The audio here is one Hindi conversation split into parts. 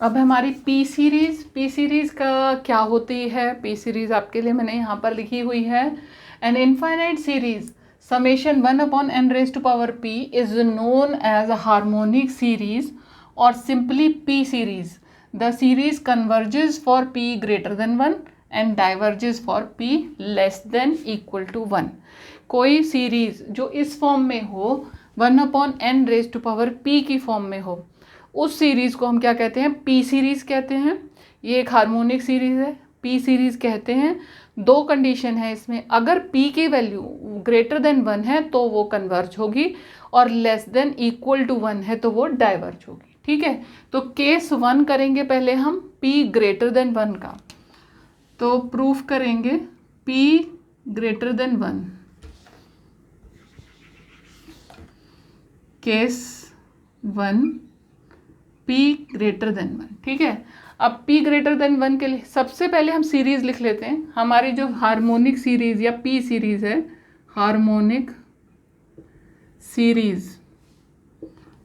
अब हमारी पी सीरीज़ का क्या होती है? पी सीरीज़ आपके लिए मैंने यहाँ पर लिखी हुई है। An infinite series summation 1/n⁻p is known as a harmonic series और simply P series. The series converges for p greater than 1 and diverges for p less than equal to 1। कोई सीरीज जो इस फॉर्म में हो, 1/n⁻p की फॉर्म में हो, उस सीरीज़ को हम क्या कहते हैं? पी सीरीज़ कहते हैं। ये एक हार्मोनिक सीरीज़ है, पी सीरीज़ कहते हैं। दो कंडीशन है इसमें, अगर p की वैल्यू ग्रेटर देन 1 है तो वो कन्वर्ज होगी और लेस देन इक्वल टू 1 है तो वो डाइवर्ज होगी। ठीक है, तो केस 1 करेंगे पहले हम p ग्रेटर देन 1 का। तो प्रूफ करेंगे p greater than 1, case 1 p greater than 1। ठीक है, अब p ग्रेटर देन 1 के लिए सबसे पहले हम सीरीज लिख लेते हैं। हमारी जो हार्मोनिक सीरीज या p सीरीज है, हार्मोनिक सीरीज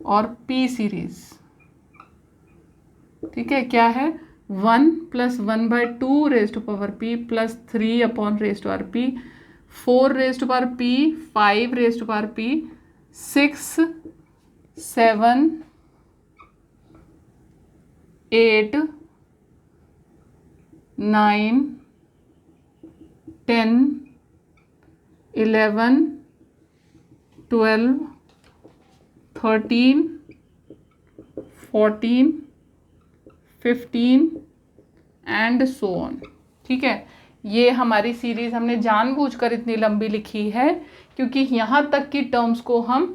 और p सीरीज, ठीक है, क्या है? 1 + 1/2 raise to power p plus 3 upon raise to power p, 4 raise to power p, 5 raise to power p, 6, 7, 8, 9, 10, 11, 12, 13, 14, 15 and so on. ठीक है, ये हमारी सीरीज हमने जानबूझकर इतनी लंबी लिखी है क्योंकि यहाँ तक की टर्म्स को हम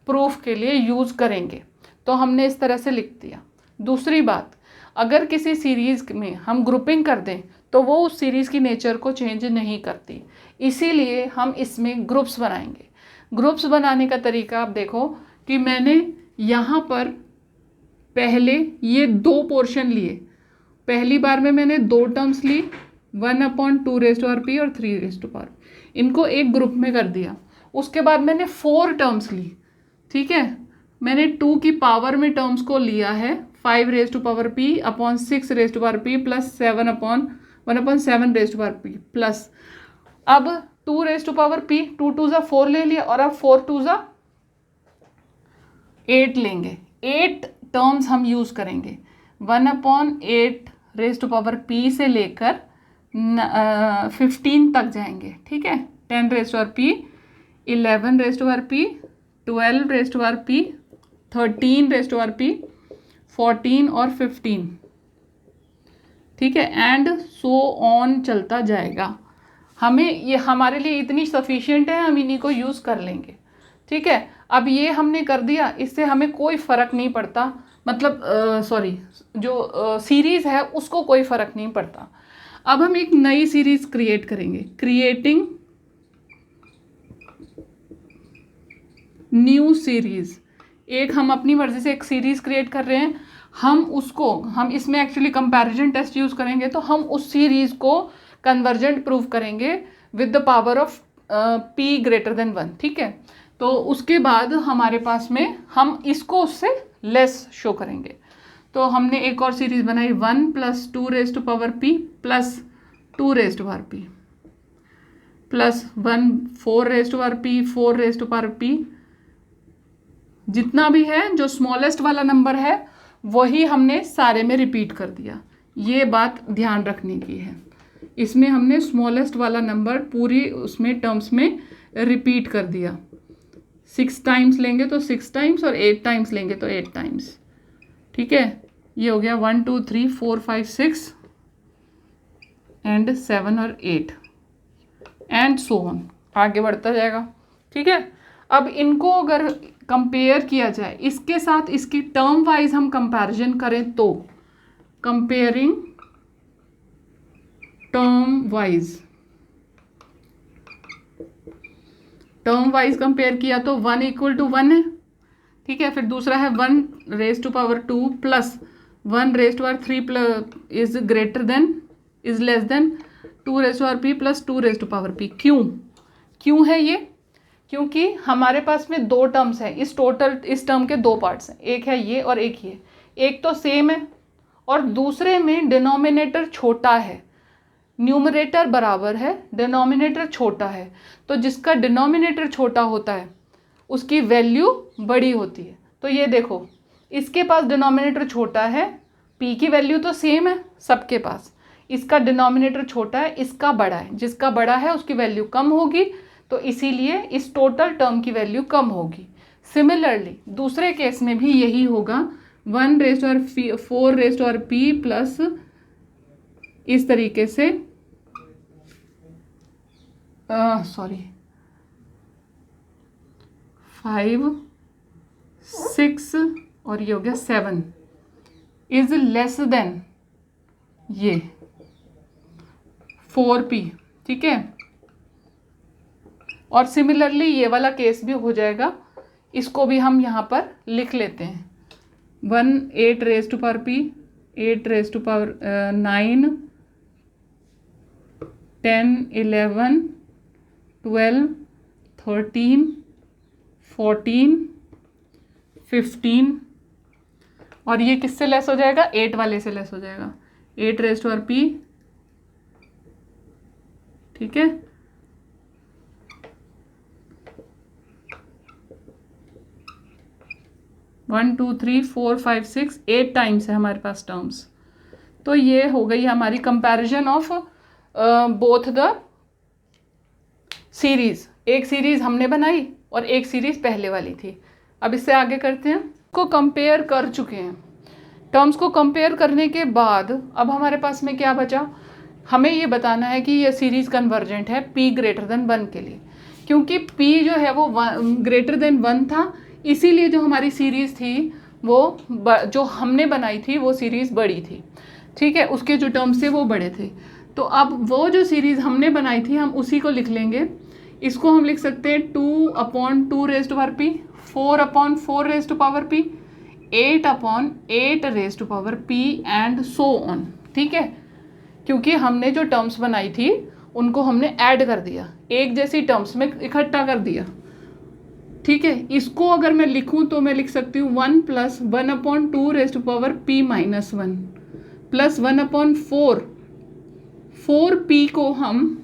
प्रूफ के लिए यूज़ करेंगे, तो हमने इस तरह से लिख दिया। दूसरी बात, अगर किसी सीरीज़ में हम ग्रुपिंग कर दें तो वो उस सीरीज़ की नेचर को चेंज नहीं करती, इसीलिए हम इसमें ग्रुप्स बनाएंगे। ग्रुप्स बनाने का तरीका आप देखो कि मैंने यहाँ पर पहले ये दो पोर्शन लिए। पहली बार में मैंने दो टर्म्स ली, 1/2 रेज़ टू पावर p और 3 रेज़ टू पावर, इनको एक ग्रुप में कर दिया। उसके बाद मैंने 4 टर्म्स ली। ठीक है, मैंने 2 की पावर में टर्म्स को लिया है, 5 raise to power p upon 6 raise to power p plus 1/7 raise to power p plus, अब 2 रेज़ टू पावर p, 2 2 ज़ा 4 ले लिया और अब 4 2 ज़ा 8 लेंगे। 8 टर्म्स हम यूज़ करेंगे, 1/8 रेज़ टू पावर p से लेकर 15 तक जाएंगे। ठीक है, 10 raise to power p, 11 raise to power p, 12 raise to power p, 13 raise to power p, 14 और 15। ठीक है, एंड सो ऑन चलता जाएगा। हमें ये हमारे लिए इतनी सफिशिएंट है, हम इन्हीं को यूज़ कर लेंगे। ठीक है, अब ये हमने कर दिया, इससे हमें कोई फ़र्क नहीं पड़ता, मतलब जो सीरीज़ है उसको कोई फ़र्क नहीं पड़ता। अब हम एक नई सीरीज़ क्रिएट करेंगे, क्रिएटिंग न्यू सीरीज़। एक हम अपनी मर्ज़ी से एक सीरीज़ क्रिएट कर रहे हैं, हम इसमें एक्चुअली कंपैरिजन टेस्ट यूज़ करेंगे, तो हम उस सीरीज़ को कन्वर्जेंट प्रूव करेंगे with the power of p greater than 1। ठीक है, तो उसके बाद हमारे पास में हम इसको उससे लेस शो करेंगे। तो हमने एक और सीरीज़ बनाई, 1 + 2 raise to power p plus 2 raise to power p plus 1, 4 raise to power p, 4 raise to power p, जितना भी है जो स्मॉलेस्ट वाला नंबर है वही हमने सारे में रिपीट कर दिया। ये बात ध्यान रखने की है, इसमें हमने स्मॉलेस्ट वाला नंबर पूरी उसमें टर्म्स में रिपीट कर दिया। 6 टाइम्स लेंगे तो 6 टाइम्स और 8 टाइम्स लेंगे तो 8 टाइम्स। ठीक है, ये हो गया 1 2 3 4 5 6 एंड 7 और 8 एंड सो ऑन, आगे बढ़ता जाएगा। ठीक है, अब इनको अगर कंपेयर किया जाए इसके साथ, इसकी टर्म वाइज हम कंपैरिजन करें तो कंपेयरिंग टर्म वाइज कंपेयर किया तो 1 = 1 है। ठीक है, फिर दूसरा है 1 raise to power 2 plus 1 raise to power 3 is less than 2 raise to power p plus 2 raise to power p। क्यों है ये? क्योंकि हमारे पास में दो टर्म्स हैं, इस टर्म के दो पार्ट्स हैं, एक है ये और एक ये। एक तो सेम है और दूसरे में डिनोमिनेटर छोटा है, न्यूमरेटर बराबर है, डिनोमिनेटर छोटा है, तो जिसका डिनोमिनेटर छोटा होता है उसकी वैल्यू बड़ी होती है। तो ये देखो, इसके पास डिनोमिनेटर छोटा है, p की वैल्यू तो सेम है सबके पास, इसका डिनोमिनेटर छोटा है, इसका बड़ा है, जिसका बड़ा है उसकी वैल्यू कम होगी, तो इसीलिए इस टोटल टर्म की वैल्यू कम होगी। सिमिलरली दूसरे केस में भी यही होगा, 1⁴p प्लस इस तरीके से 5, 6 और ये हो गया 7 इज लेस देन ये 4p, ठीक है। और सिमिलरली ये वाला केस भी हो जाएगा, इसको भी हम यहाँ पर लिख लेते हैं, 8p, 8⁹9, 10, 11, 12, 13, 14, 15 और ये किससे लेस हो जाएगा, 8 वाले से लेस हो जाएगा, 8p, ठीक है। One two three four five six 8 times है हमारे पास टर्म्स। तो ये हो गई हमारी comparison of both the series. एक सीरीज हमने बनाई और एक सीरीज पहले वाली थी। अब इससे आगे करते हैं, को कंपेयर कर चुके हैं। टर्म्स को कंपेयर करने के बाद अब हमारे पास में क्या बचा, हमें ये बताना है कि ये सीरीज कन्वर्जेंट है p ग्रेटर देन 1 के लिए, क्योंकि p जो है वो ग्रेटर देन 1 था, इसीलिए जो हमारी सीरीज़ थी वो जो हमने बनाई थी वो सीरीज़ बड़ी थी, ठीक है, उसके जो टर्म्स थे वो बड़े थे। तो अब वो जो सीरीज़ हमने बनाई थी हम उसी को लिख लेंगे। इसको हम लिख सकते हैं 2/2p, 4/4p, 8/8p and so on, ठीक है। क्योंकि हमने जो टर्म्स बनाई थी उनको हमने ऐड कर दिया, एक जैसी टर्म्स में इकट्ठा कर दिया, ठीक है। इसको अगर मैं लिखूं तो मैं लिख सकती हूँ 1 + 1/2p - 1 प्लस 1/4, 4p को हम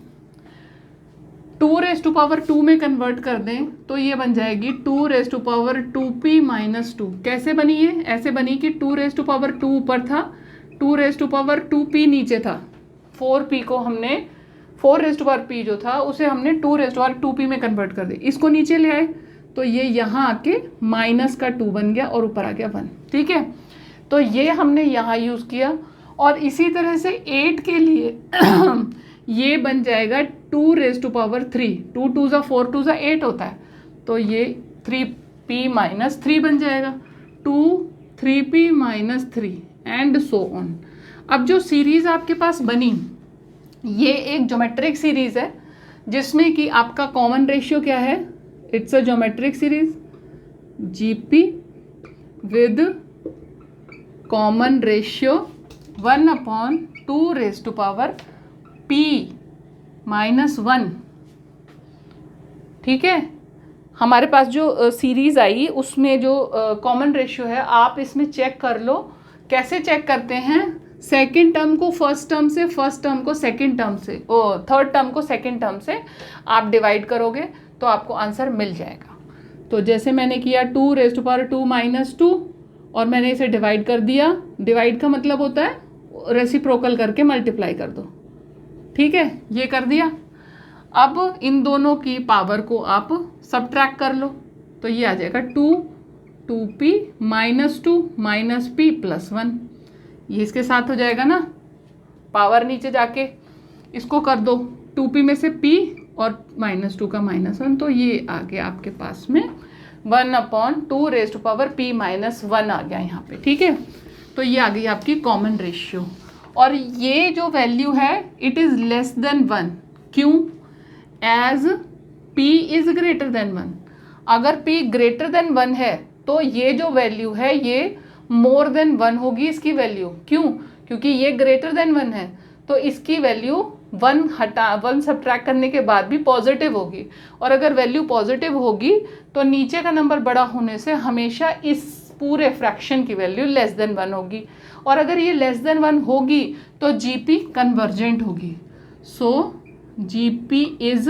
2⁴ में कन्वर्ट कर दें तो ये बन जाएगी 2⁴2p - 2। कैसे बनी है, ऐसे बनी कि 2⁴2 ऊपर था, 2⁴2p नीचे था, 4p को हमने 4⁴p जो था उसे हमने 2⁴2p में कन्वर्ट कर दिया, इसको नीचे ले आए तो ये यहाँ आके -2 बन गया और ऊपर आ गया 1, ठीक है। तो ये हमने यहाँ यूज़ किया। और इसी तरह से 8 के लिए ये बन जाएगा 2�3, 2 2 ज़ा 4 2 ज़ा 8 होता है, तो ये 3p - 3 बन जाएगा, 2 3p - 3 एंड सो ऑन। अब जो सीरीज़ आपके पास बनी ये एक ज्योमेट्रिक सीरीज़ है जिसमें कि आपका कॉमन रेशियो क्या है, it's a geometric series GP with common ratio 1/2p - 1, ठीक है। हमारे पास जो सीरीज़ आई उसमें जो कॉमन रेशियो है आप इसमें चेक कर लो। कैसे चेक करते हैं, सेकेंड टर्म को फर्स्ट टर्म से, फर्स्ट टर्म को सेकेंड टर्म से, थर्ड टर्म को सेकेंड टर्म से आप डिवाइड करोगे तो आपको आंसर मिल जाएगा। तो जैसे मैंने किया 2⁻² - 2 और मैंने इसे डिवाइड कर दिया, डिवाइड का मतलब होता है रेसिप्रोकल करके मल्टीप्लाई कर दो, ठीक है, ये कर दिया। अब इन दोनों की पावर को आप सब्ट्रैक्ट कर लो तो ये आ जाएगा 2p - 2 - p + 1, ये इसके साथ हो जाएगा ना, पावर नीचे जाके इसको कर दो, 2p में से p और -2 का -1, तो ये आ गया आपके पास में 1/2p - 1 आ गया यहाँ पे, ठीक है। तो ये आ गई आपकी कॉमन रेशियो। और ये जो वैल्यू है इट इज़ लेस देन 1, क्यों, as p is greater than 1। अगर p ग्रेटर देन 1 है तो ये जो वैल्यू है ये मोर देन 1 होगी इसकी वैल्यू, क्यों, क्योंकि ये ग्रेटर देन 1 है तो इसकी वैल्यू 1 सब्ट्रैक्ट करने के बाद भी पॉजिटिव होगी। और अगर वैल्यू पॉजिटिव होगी तो नीचे का नंबर बड़ा होने से हमेशा इस पूरे फ्रैक्शन की वैल्यू लेस देन 1 होगी, और अगर ये लेस देन 1 होगी तो जीपी कन्वर्जेंट होगी। सो जीपी इज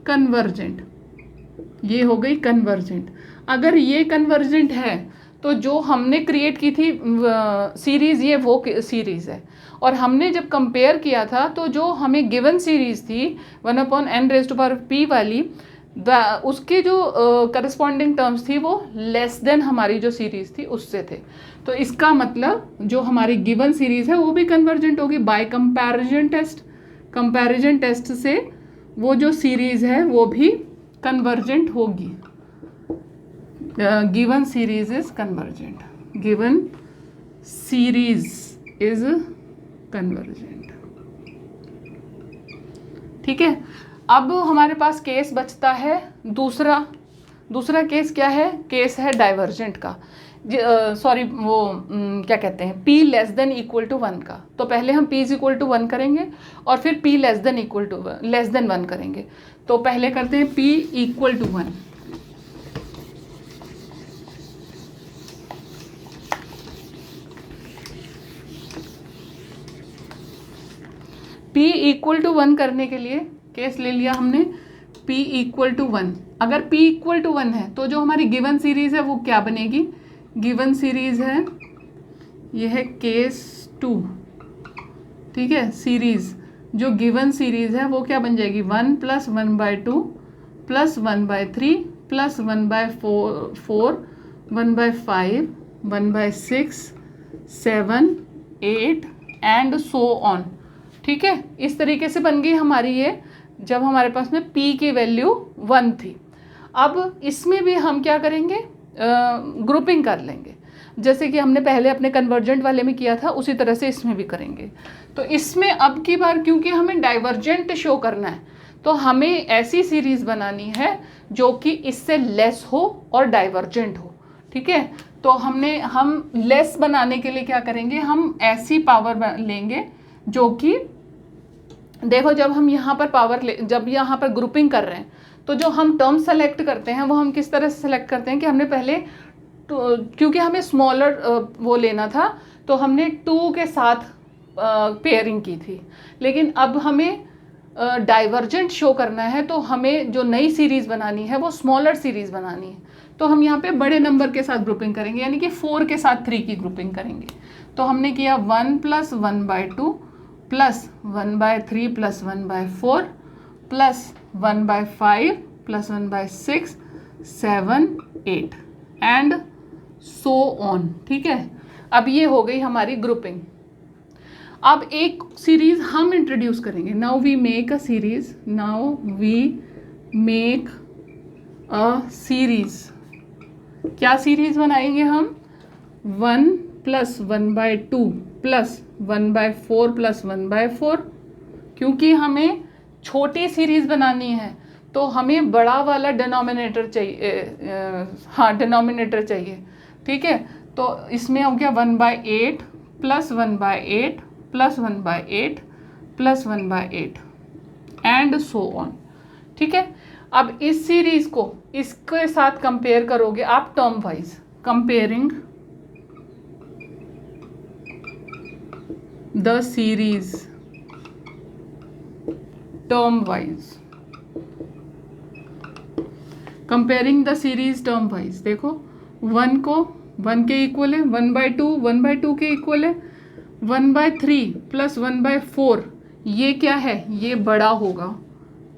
कन्वर्जेंट, ये हो गई कन्वर्जेंट। अगर ये कन्वर्जेंट है तो जो हमने क्रिएट की थी सीरीज़, ये वो सीरीज़ है, और हमने जब कंपेयर किया था तो जो हमें गिवन सीरीज़ थी 1/n⁻p वाली, उसके जो करस्पॉन्डिंग टर्म्स थी वो लेस देन हमारी जो सीरीज़ थी उससे थे। तो इसका मतलब जो हमारी गिवन सीरीज़ है वो भी कन्वर्जेंट होगी by comparison test. Comparison test से वो जो सीरीज़ है वो भी कन्वर्जेंट होगी। Given series is convergent, given series is convergent. ठीक है, अब हमारे पास केस बचता है दूसरा केस क्या है? केस है डाइवर्जेंट का, सॉरी वो क्या कहते हैं, p less than equal to 1 का। तो पहले हम p इज इक्वल टू 1 करेंगे और फिर p लेस देन 1 करेंगे। तो पहले करते हैं p equal to 1। p equal to 1 करने के लिए केस ले लिया हमने p इक्वल टू 1। अगर p इक्वल टू 1 है तो जो हमारी गिवन सीरीज है वो क्या बनेगी? गिवन सीरीज है, ये है केस 2। ठीक है, सीरीज जो गिवन सीरीज है वो क्या बन जाएगी? 1 + 1/2 + 1/3 + 1/4 1/5 1/6 7 8 एंड सो ऑन। ठीक है, इस तरीके से बन गई हमारी ये, जब हमारे पास में p की वैल्यू 1 थी। अब इसमें भी हम क्या करेंगे? ग्रुपिंग कर लेंगे, जैसे कि हमने पहले अपने कन्वर्जेंट वाले में किया था उसी तरह से इसमें भी करेंगे। तो इसमें अब की बार क्योंकि हमें डाइवर्जेंट शो करना है तो हमें ऐसी सीरीज़ बनानी है जो कि इससे लेस हो और डाइवर्जेंट हो। ठीक है, तो हम लेस बनाने के लिए क्या करेंगे? हम ऐसी पावर लेंगे जो कि देखो, जब हम यहाँ पर जब यहाँ पर ग्रुपिंग कर रहे हैं तो जो हम टर्म सेलेक्ट करते हैं वो हम किस तरह से सेलेक्ट करते हैं कि हमने पहले क्योंकि हमें स्मॉलर वो लेना था तो हमने 2 के साथ पेयरिंग की थी, लेकिन अब हमें डाइवर्जेंट शो करना है तो हमें जो नई सीरीज़ बनानी है वो स्मॉलर सीरीज़ बनानी है। तो हम यहाँ पे बड़े नंबर के साथ ग्रुपिंग करेंगे, यानी कि 4 के साथ 3 की ग्रुपिंग करेंगे। तो हमने किया 1 + 1/2 + 1/3 + 1/4 + 1/5 + 1/6 7 8 एंड सो ऑन। ठीक है, अब ये हो गई हमारी ग्रुपिंग। अब एक सीरीज हम इंट्रोड्यूस करेंगे। Now we make a series, क्या सीरीज बनाएंगे हम? 1 + 1/2 + 1/4 + 1/4। क्योंकि हमें छोटी सीरीज बनानी है तो हमें बड़ा वाला डिनोमिनेटर चाहिए, डिनोमिनेटर चाहिए। ठीक है, तो इसमें हो गया 1/8 + 1/8 + 1/8 + 1/8 एंड सो ऑन। ठीक है, अब इस सीरीज को इसके साथ कंपेयर करोगे आप term wise, comparing the series term wise, comparing the series term wise. देखो 1 को 1 के इक्वल है, 1/2 1/2 के इक्वल है, 1/3 + 1/4 ये क्या है? ये बड़ा होगा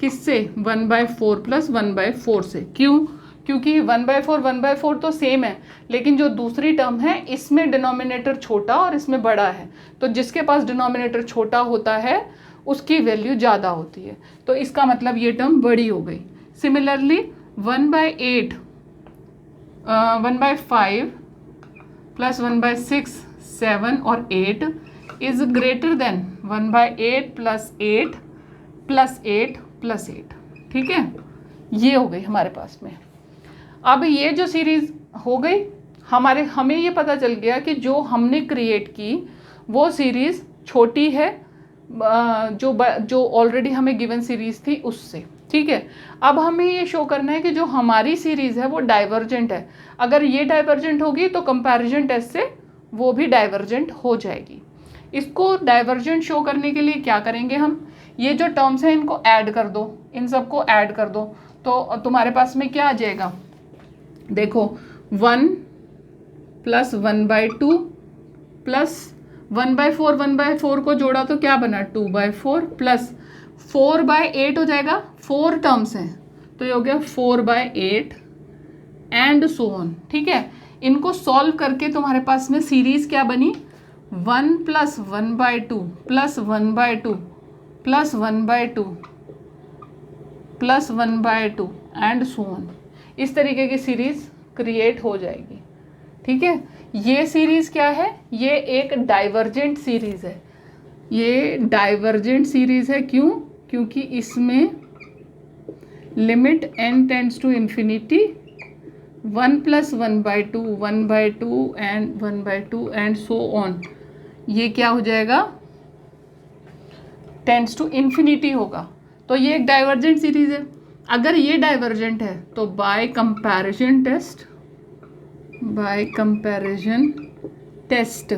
किससे? 1/4 + 1/4 से। क्यों? क्योंकि 1/4 1/4 तो सेम है, लेकिन जो दूसरी टर्म है इसमें डिनोमिनेटर छोटा और इसमें बड़ा है, तो जिसके पास डिनोमिनेटर छोटा होता है उसकी वैल्यू ज़्यादा होती है, तो इसका मतलब ये टर्म बड़ी हो गई। सिमिलरली 1/8 1/5 + 1/6 7 और 8 इज ग्रेटर देन 1/8 + 8 + 8 + 8। ठीक है, ये हो गई हमारे पास में। अब ये जो सीरीज हो गई हमें ये पता चल गया कि जो हमने क्रिएट की वो सीरीज छोटी है जो ऑलरेडी हमें गिवन सीरीज थी उससे। ठीक ठीक है। अब हमें ये शो करना है कि जो हमारी सीरीज़ है वो डाइवर्जेंट है। अगर ये डाइवर्जेंट होगी तो कंपैरिजन टेस्ट से वो भी डाइवर्जेंट हो जाएगी। इसको डाइवर्जेंट शो करने के लिए क्या करेंगे हम, ये जो टर्म्स हैं इनको ऐड कर दो, इन सबको ऐड कर दो, तो तुम्हारे पास में क्या आ जाएगा, देखो 1 प्लस 1/2 प्लस 1/4, 1/4 को जोड़ा तो क्या बना 2/4 प्लस 4/8 हो जाएगा, 4 टर्म्स हैं तो ये हो गया 4/8 एंड सो ऑन। ठीक है, इनको सॉल्व करके तुम्हारे पास में सीरीज क्या बनी 1 plus 1/2 plus 1/2 plus 1/2 plus 1/2 and so on. इस तरीके की सीरीज क्रिएट हो जाएगी। ठीक है, ये सीरीज क्या है, ये एक डाइवर्जेंट सीरीज है। ये डाइवर्जेंट सीरीज है, क्यों, क्योंकि इसमें limit n tends to infinity 1 plus 1/2 1/2 and 1/2 and so on, ये क्या हो जाएगा टेंड्स टू इन्फिनिटी होगा। तो ये एक डाइवर्जेंट सीरीज है। अगर ये डाइवर्जेंट है तो बाय कंपैरिजन टेस्ट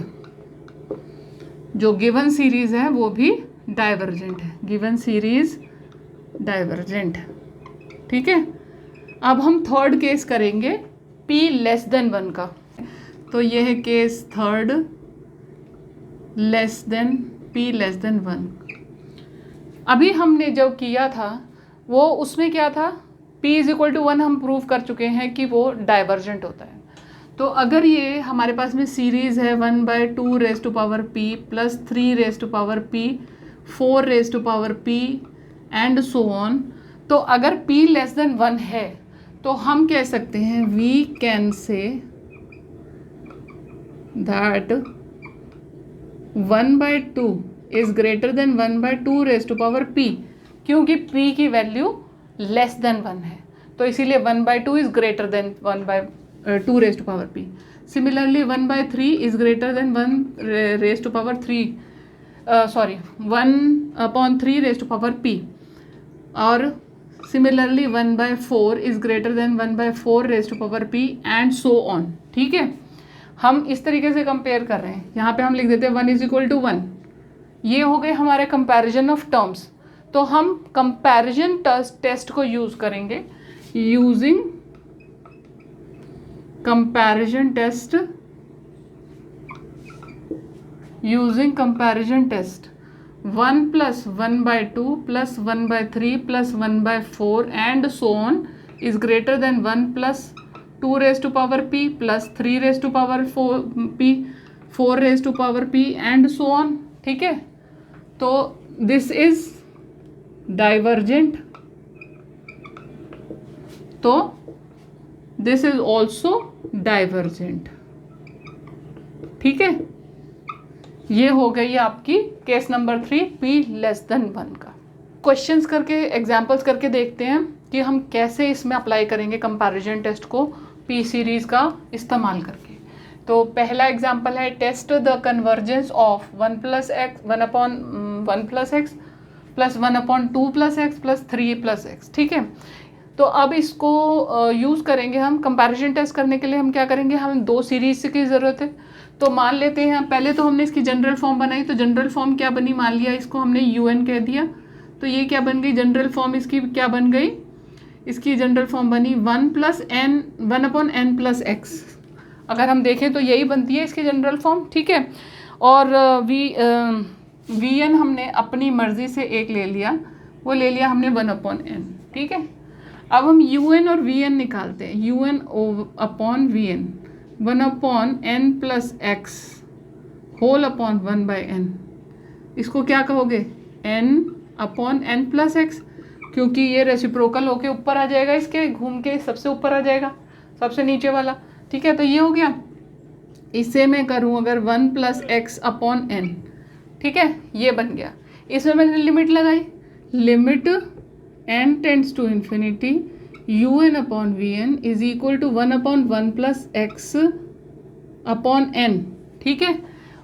जो गिवन सीरीज है वो भी डाइवर्जेंट है, गिवन सीरीज डाइवर्जेंट है। ठीक है, अब हम थर्ड केस करेंगे p लेस देन 1 का। तो ये है case third, p less than 1। अभी हमने जो किया था वो उसमें क्या था, p इज इक्वल टू 1 हम प्रूव कर चुके हैं कि वो डाइवर्जेंट होता है। तो अगर ये हमारे पास में सीरीज़ है 1/2 raise to power p plus 3 raise to power p 4 raise to power p and so on, तो अगर p लेस देन 1 है तो हम कह सकते हैं we can say that 1/2 is greater than 1/2 raise to power p, क्योंकि p की वैल्यू लेस देन 1 है, तो इसीलिए 1/2 is greater than 1/2 raise to power p। Similarly 1/3 is greater than 1 raise to power 3, 1/3 raise to power p, और similarly 1/4 is greater than 1/4 raise to power p and so on. ठीक है, हम इस तरीके से कंपेयर कर रहे हैं। यहाँ पे हम लिख देते हैं 1 इज इक्वल टू 1। ये हो गए हमारे कंपैरिजन ऑफ टर्म्स। तो हम कंपैरिजन टेस्ट को यूज़ करेंगे, using comparison test, using comparison test 1 plus 1/2 plus 1/3 plus 1/4 and so on is greater than 1 plus 2 raise to power p plus 3 raise to power 4p 4 raise to power p and so on. ठीक है, तो दिस इज डाइवर्जेंट, तो दिस इज ऑल्सो डाइवर्जेंट। ठीक है, ये हो गई आपकी case number 3 p less than 1 का। क्वेश्चंस करके, एग्जांपल्स करके देखते हैं कि हम कैसे इसमें अप्लाई करेंगे कंपैरिजन टेस्ट को p सीरीज का इस्तेमाल करके। तो पहला एग्जांपल है test the convergence of 1 plus x 1/1 plus x plus 1/2 plus x plus 3 plus x. ठीक है, तो अब इसको यूज़ करेंगे हम कंपैरिजन टेस्ट करने के लिए। हम क्या करेंगे, हमें 2 सीरीज की ज़रूरत है। तो मान लेते हैं, पहले तो हमने इसकी जनरल फॉर्म बनाई, तो जनरल फॉर्म क्या बनी, मान लिया इसको हमने un कह दिया, तो ये क्या बन गई जनरल फॉर्म, इसकी क्या बन गई, इसकी जनरल फॉर्म बनी 1/n प्लस x। अगर हम देखें तो यही बनती है इसकी जनरल फॉर्म। ठीक है, और vn हमने अपनी मर्ज़ी से एक ले लिया, वो ले लिया हमने 1/n। ठीक है, अब हम un और vn निकालते हैं। un/vn 1/n plus x whole upon 1/n, इसको क्या कहोगे n/n प्लस x, क्योंकि ये रेसिप्रोकल होके ऊपर आ जाएगा, इसके घूम के सबसे ऊपर आ जाएगा, सबसे नीचे वाला। ठीक है, तो ये हो गया। इसे मैं करूँ अगर 1 प्लस एक्स अपॉन n, ठीक है, ये बन गया। इसमें मैंने लिमिट लगाई, limit n tends to infinity un upon vn is equal to 1/1 plus x upon n। ठीक है,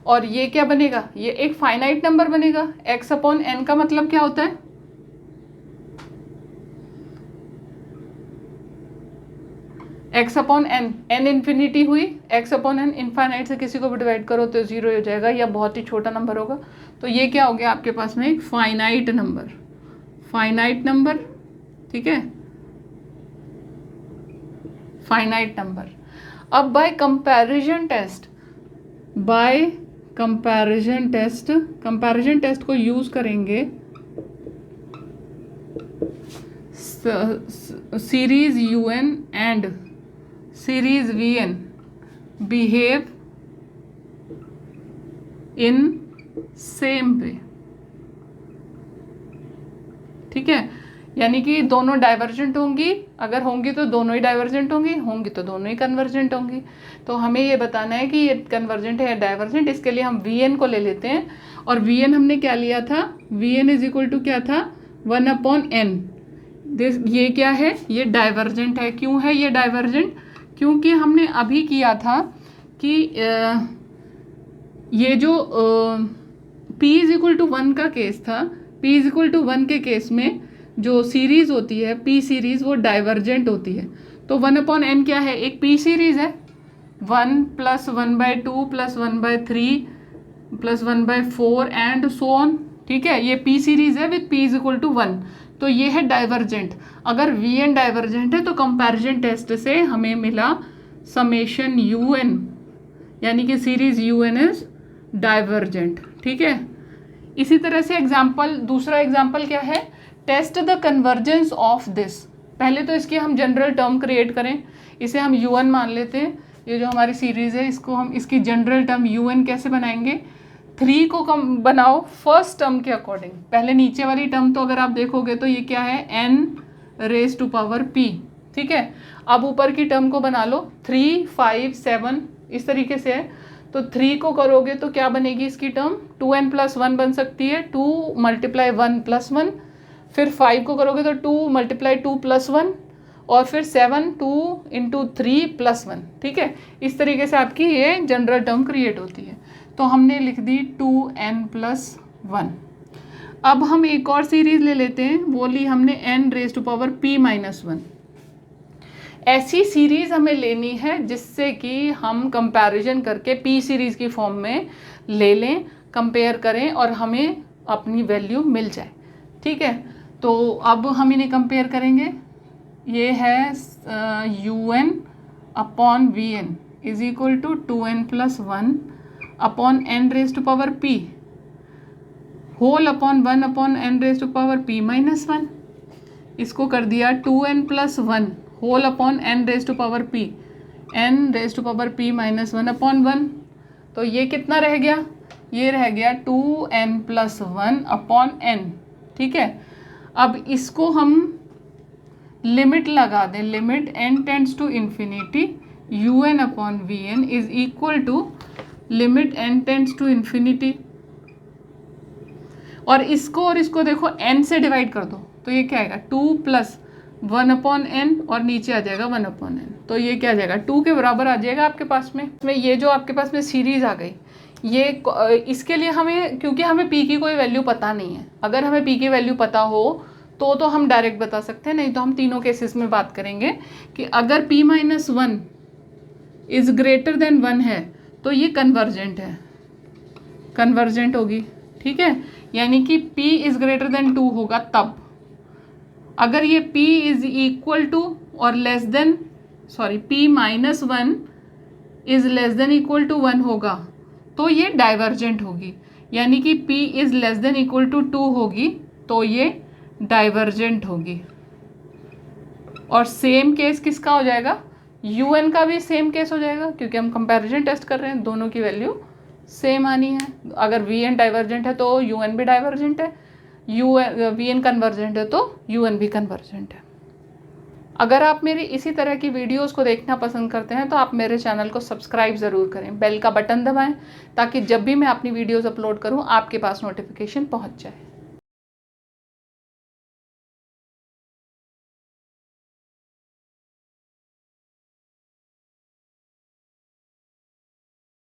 और ये क्या बनेगा, ये एक फाइनाइट नंबर बनेगा। x अपॉन n का मतलब क्या होता है, x upon n, n infinity हुई, x अपॉन एन इनफाइनाइट से किसी को भी डिवाइड करो तो 0 हो जाएगा या बहुत ही छोटा नंबर होगा। तो ये क्या हो गया आपके पास में एक फाइनाइट नंबर, फाइनाइट नंबर, ठीक है, फाइनाइट नंबर। अब by comparison test, by comparison test, comparison test को यूज करेंगे series UN and series VN behave in same way, ठीक है, यानी कि दोनों डाइवर्जेंट होंगी, अगर होंगी तो दोनों ही डाइवर्जेंट होंगी, होंगी तो दोनों ही कन्वर्जेंट होंगी। तो हमें ये बताना है कि ये कन्वर्जेंट है या डाइवर्जेंट, इसके लिए हम VN को ले लेते हैं। और VN हमने क्या लिया था, VN इज इक्वल टू क्या था, 1/n। ये क्या है, ये डाइवर्जेंट है। क्यों है ये डाइवर्जेंट, क्योंकि हमने अभी किया था कि ये जो p इज इक्वल टू 1 का केस था, p इज इक्वल टू 1 के केस में जो सीरीज होती है p सीरीज वो डाइवर्जेंट होती है। तो 1/n क्या है, एक p सीरीज है, 1 + 1/2 + 1/3 + 1/4 एंड सो ऑन, ठीक है, ये p सीरीज है with p is equal to 1। तो ये है डाइवर्जेंट। अगर VN डाइवर्जेंट है तो कंपैरिजन टेस्ट से हमें मिला समेशन UN, यानी कि सीरीज UN इज डाइवर्जेंट, ठीक है। इसी तरह से एग्जाम्पल, दूसरा एग्जाम्पल क्या है, test the convergence of this. पहले तो इसकी हम जनरल टर्म क्रिएट करें, इसे हम UN मान लेते हैं, ये जो हमारी सीरीज है इसको हम इसकी जनरल टर्म UN कैसे बनाएंगे, 3 को कम बनाओ फर्स्ट टर्म के अकॉर्डिंग। पहले नीचे वाली टर्म तो अगर आप देखोगे तो ये क्या है, n⁻p, ठीक है। अब ऊपर की टर्म को बना लो, 3, 5, 7 इस तरीके से है। तो 3 को करोगे तो क्या बनेगी इसकी टर्म, 2n + 1 बन सकती है, 2 × 1 + 1। फिर 5 को करोगे तो 2 × 2 + 1, और फिर 7 2 × 3 + 1, ठीक है। इस तरीके से आपकी ये जनरल टर्म क्रिएट होती है। तो हमने लिख दी 2n + 1। अब हम एक और सीरीज ले लेते हैं, वो ली हमने n⁻p-1। ऐसी सीरीज हमें लेनी है जिससे कि हम कंपैरिजन करके p सीरीज की फॉर्म में ले लें, कंपेयर करें और हमें अपनी वैल्यू मिल जाए, ठीक है। तो अब हम इन्हें कंपेयर करेंगे। ये है UN/VN is equal to 2n + 1 upon n⁻p whole upon 1/n⁻p-1। इसको कर दिया 2n + 1 whole upon n⁻p, n⁻p-1/1। तो ये कितना रह गया, ये रह गया 2n + 1 अपॉन n, ठीक है। अब इसको हम लिमिट लगा दें, limit n tends to infinity UN/VN is equal to limit n tends to infinity, और इसको देखो n से डिवाइड कर दो तो ये क्या आएगा, 2 + 1/n और नीचे आ जाएगा 1/n। तो ये क्या आ जाएगा, 2 के बराबर आ जाएगा आपके पास में। ये जो आपके पास में सीरीज आ गई, ये इसके लिए हमें, क्योंकि हमें p की कोई वैल्यू पता नहीं है, अगर हमें p की वैल्यू पता हो तो हम डायरेक्ट बता सकते हैं, नहीं तो हम तीनों केसेस में बात करेंगे कि अगर p-1 इज ग्रेटर देन 1 है तो ये कन्वर्जेंट है, कन्वर्जेंट होगी, ठीक है। यानी कि p इज ग्रेटर देन 2 होगा तब, अगर ये p इज इक्वल टू और less than, sorry p-1 is less than equal to 1 होगा तो ये डाइवर्जेंट होगी, यानी कि p is less than equal to 2 होगी तो ये डाइवर्जेंट होगी। और सेम केस किसका हो जाएगा, UN का भी सेम केस हो जाएगा, क्योंकि हम कंपैरिजन टेस्ट कर रहे हैं, दोनों की वैल्यू सेम आनी है। अगर VN डाइवर्जेंट है तो UN भी डाइवर्जेंट है, VN कन्वर्जेंट है तो UN भी कन्वर्जेंट है। अगर आप मेरी इसी तरह की वीडियोस को देखना पसंद करते हैं तो आप मेरे चैनल को सब्सक्राइब ज़रूर करें, बेल का बटन दबाएं ताकि जब भी मैं अपनी वीडियोस अपलोड करूं आपके पास नोटिफिकेशन पहुंच जाए।